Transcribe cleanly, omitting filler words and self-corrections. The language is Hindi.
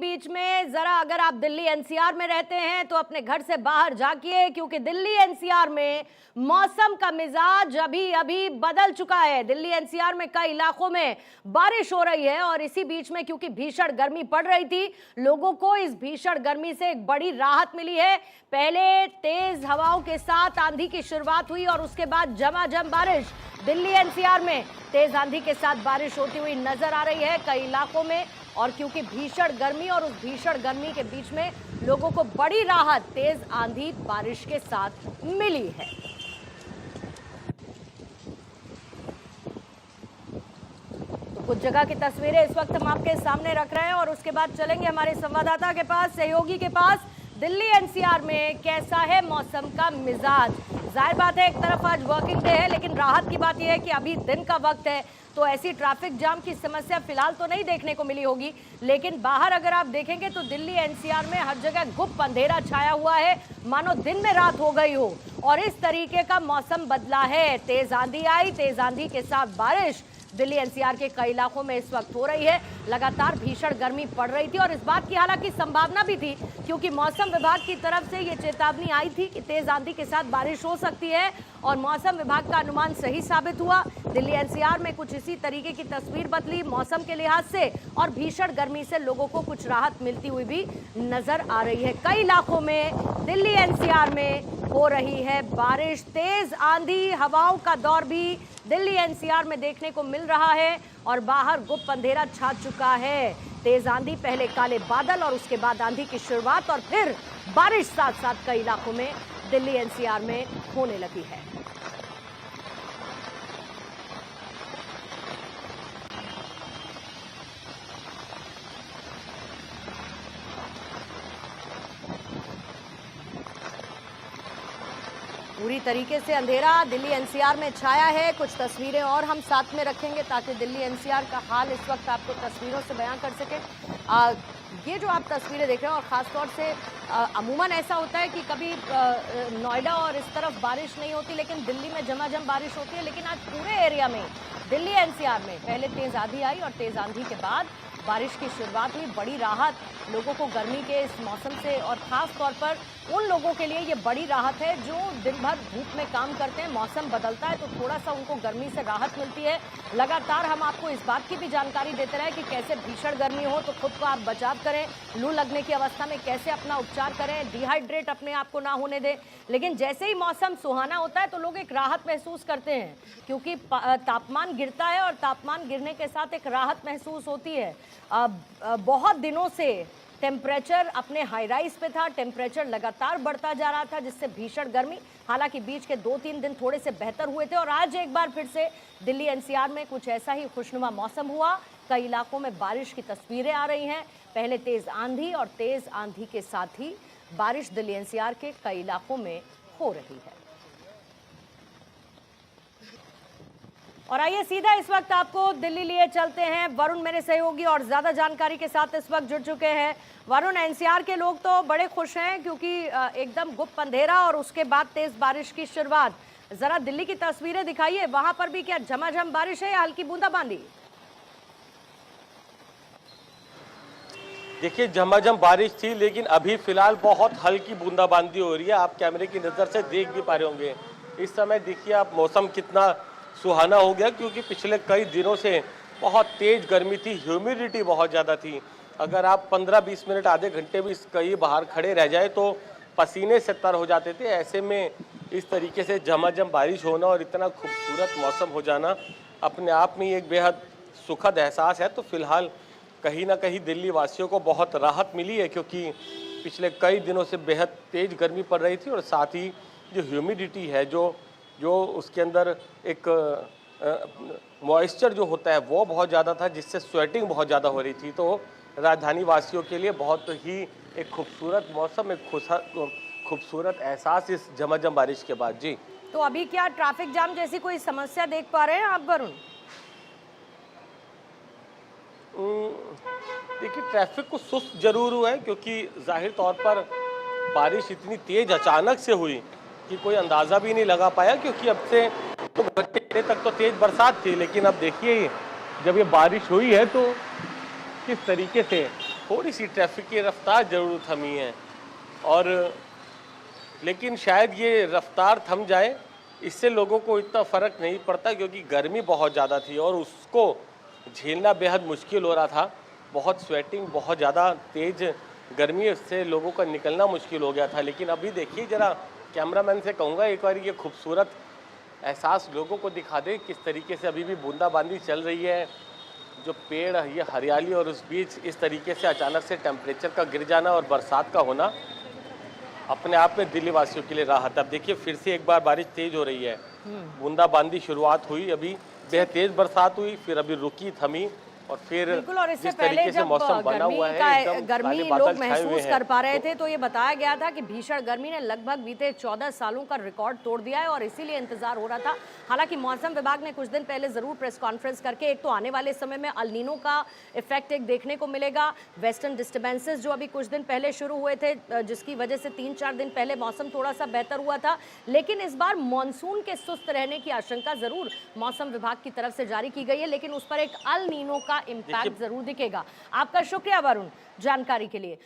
बीच में जरा अगर आप दिल्ली एनसीआर में रहते हैं तो अपने घर से बाहर जाकिए, क्योंकि दिल्ली एनसीआर में मौसम का मिजाज अभी अभी बदल चुका है। दिल्ली एनसीआर में कई इलाकों में बारिश हो रही है और इसी बीच में क्योंकि भीषण गर्मी पड़ रही थी, लोगों को इस भीषण गर्मी से एक बड़ी राहत मिली है। पहले तेज हवाओं के साथ आंधी की शुरुआत हुई और उसके बाद झमाझम बारिश। दिल्ली एनसीआर में तेज आंधी के साथ बारिश होती हुई नजर आ रही है कई इलाकों में, और क्योंकि भीषण गर्मी और उस भीषण गर्मी के बीच में लोगों को बड़ी राहत तेज आंधी बारिश के साथ मिली है। तो कुछ जगह की तस्वीरें इस वक्त हम आपके सामने रख रहे हैं और उसके बाद चलेंगे हमारे संवाददाता के पास, सहयोगी के पास। दिल्ली एनसीआर में कैसा है मौसम का मिजाज? जाहिर बात है एक तरफ आज वर्किंग डे है, लेकिन राहत की बात यह है कि अभी दिन का वक्त है, तो ऐसी ट्रैफिक जाम की समस्या फिलहाल तो नहीं देखने को मिली होगी। लेकिन बाहर अगर आप देखेंगे तो दिल्ली एनसीआर में हर जगह गुप्त अंधेरा छाया हुआ है, मानो दिन में रात हो गई हो, और इस तरीके का मौसम बदला है। तेज आंधी आई, तेज आंधी के साथ बारिश दिल्ली एनसीआर के कई इलाकों में इस वक्त हो रही है। लगातार भीषण गर्मी पड़ रही थी और इस बात की हालांकि संभावना भी थी, क्योंकि मौसम विभाग की तरफ से ये चेतावनी आई थी कि तेज आंधी के साथ बारिश हो सकती है, और मौसम विभाग का अनुमान सही साबित हुआ। दिल्ली एनसीआर में कुछ इसी तरीके की तस्वीर बदली मौसम के लिहाज से, और भीषण गर्मी से लोगों को कुछ राहत मिलती हुई भी नजर आ रही है। कई इलाकों में दिल्ली एनसीआर में हो रही है बारिश। तेज आंधी हवाओं का दौर भी दिल्ली एनसीआर में देखने को मिल रहा है और बाहर गुप्त अंधेरा छा चुका है। तेज आंधी, पहले काले बादल और उसके बाद आंधी की शुरुआत और फिर बारिश साथ साथ कई इलाकों में दिल्ली एनसीआर में होने लगी है। पूरी तरीके से अंधेरा दिल्ली एनसीआर में छाया है। कुछ तस्वीरें और हम साथ में रखेंगे ताकि दिल्ली एनसीआर का हाल इस वक्त आपको तस्वीरों से बयां कर सके। ये जो आप तस्वीरें देख रहे हो, और ख़ासतौर से अमूमन ऐसा होता है कि कभी नोएडा और इस तरफ बारिश नहीं होती, लेकिन दिल्ली में झमाझम बारिश होती है। लेकिन आज पूरे एरिया में दिल्ली एनसीआर में पहले तेज़ आंधी आई और तेज़ आंधी के बाद बारिश की शुरुआत हुई। बड़ी राहत लोगों को गर्मी के इस मौसम से, और ख़ास तौर पर उन लोगों के लिए ये बड़ी राहत है जो दिन भर धूप में काम करते हैं। मौसम बदलता है तो थोड़ा सा उनको गर्मी से राहत मिलती है। लगातार हम आपको इस बात की भी जानकारी देते रहे कि कैसे भीषण गर्मी हो तो खुद को आप बचाव करें, लू लगने की अवस्था में कैसे अपना उपचार करें, डिहाइड्रेट अपने आप को ना होने दें। लेकिन जैसे ही मौसम सुहाना होता है तो लोग एक राहत महसूस करते हैं, क्योंकि तापमान गिरता है और तापमान गिरने के साथ एक राहत महसूस होती है। बहुत दिनों से टेम्परेचर अपने हाई राइज पे था, टेम्परेचर लगातार बढ़ता जा रहा था, जिससे भीषण गर्मी, हालांकि बीच के 2-3 दिन थोड़े से बेहतर हुए थे, और आज एक बार फिर से दिल्ली एनसीआर में कुछ ऐसा ही खुशनुमा मौसम हुआ। कई इलाकों में बारिश की तस्वीरें आ रही हैं। पहले तेज आंधी और तेज आंधी के साथ ही बारिश दिल्ली एनसीआर के कई इलाकों में हो रही है। और आइए सीधा इस वक्त आपको दिल्ली लिए चलते हैं। वरुण मेरे सहयोगी और ज्यादा जानकारी के साथ इस वक्त जुड़ चुके हैं। वरुण, एनसीआर के लोग तो बड़े खुश हैं क्योंकि एकदम गुप्त अंधेरा और उसके बाद तेज बारिश की शुरुआत। जरा दिल्ली की तस्वीरें दिखाइए, वहां पर भी क्या झमाझम बारिश है या हल्की बूंदाबांदी? देखिए, झमाझम बारिश थी, लेकिन अभी फिलहाल बहुत हल्की बूंदाबांदी हो रही है। आप कैमरे की नज़र से देख भी पा रहे होंगे। इस समय देखिए आप मौसम कितना सुहाना हो गया, क्योंकि पिछले कई दिनों से बहुत तेज़ गर्मी थी, ह्यूमिडिटी बहुत ज़्यादा थी। अगर आप 15-20 मिनट, आधे घंटे भी कहीं बाहर खड़े रह जाए तो पसीने से तर हो जाते थे। ऐसे में इस तरीके से झमाझम बारिश होना और इतना खूबसूरत मौसम हो जाना अपने आप में एक बेहद सुखद एहसास है। तो फिलहाल कहीं ना कहीं दिल्ली वासियों को बहुत राहत मिली है, क्योंकि पिछले कई दिनों से बेहद तेज़ गर्मी पड़ रही थी, और साथ ही जो ह्यूमिडिटी है, जो उसके अंदर एक मॉइस्चर जो होता है वो बहुत ज़्यादा था, जिससे स्वेटिंग बहुत ज़्यादा हो रही थी। तो राजधानी वासियों के लिए बहुत ही एक खूबसूरत मौसम, एक खूबसूरत एहसास इस झमाझम बारिश के बाद। जी, तो अभी क्या ट्रैफिक जाम जैसी कोई समस्या देख पा रहे हैं आप वरुण? देखिए, ट्रैफिक को सुस्त जरूर हुआ है, क्योंकि जाहिर तौर पर बारिश इतनी तेज़ अचानक से हुई कि कोई अंदाज़ा भी नहीं लगा पाया, क्योंकि अब से 2 घंटे तक तो तेज़ बरसात थी। लेकिन अब देखिए जब ये बारिश हुई है तो किस तरीके से थोड़ी सी ट्रैफिक की रफ्तार जरूर थमी है, और लेकिन शायद ये रफ्तार थम जाए, इससे लोगों को इतना फ़र्क नहीं पड़ता, क्योंकि गर्मी बहुत ज़्यादा थी और उसको झेलना बेहद मुश्किल हो रहा था। बहुत स्वेटिंग, बहुत ज़्यादा तेज़ गर्मी से लोगों का निकलना मुश्किल हो गया था। लेकिन अभी देखिए ज़रा, कैमरामैन से कहूँगा एक बार ये खूबसूरत एहसास लोगों को दिखा दे, किस तरीके से अभी भी बूंदाबांदी चल रही है। जो पेड़, ये हरियाली, और उस बीच इस तरीके से अचानक से टेम्परेचर का गिर जाना और बरसात का होना अपने आप में दिल्ली वासियों के लिए राहत। अब देखिए फिर से एक बार बारिश तेज हो रही है। बूंदाबांदी शुरुआत हुई, अभी बेहद तेज बरसात हुई, फिर अभी रुकी, थमी, और फिर बिल्कुल। और इससे जिस पहले तरीके से जब मौसम बना हुआ है, एकदम गर्मी काले लोग बादल छाए हुए महसूस हैं। कर पा रहे थे, तो ये बताया गया था कि भीषण गर्मी ने लगभग बीते 14 सालों का रिकॉर्ड तोड़ दिया है और इसीलिए इंतजार हो रहा था। हालांकि मौसम विभाग ने कुछ दिन पहले जरूर प्रेस कॉन्फ्रेंस करके एक तो आने वाले समय में अल नीनो का इफेक्ट एक देखने को मिलेगा, वेस्टर्न डिस्टर्बेंसेस जो अभी कुछ दिन पहले शुरू हुए थे, जिसकी वजह से 3-4 दिन पहले मौसम थोड़ा सा बेहतर हुआ था, लेकिन इस बार मानसून के सुस्त रहने की आशंका जरूर मौसम विभाग की तरफ से जारी की गई है, लेकिन उस पर एक अल नीनो का इम्पैक्ट जरूर दिखेगा। आपका शुक्रिया वरुण जानकारी के लिए।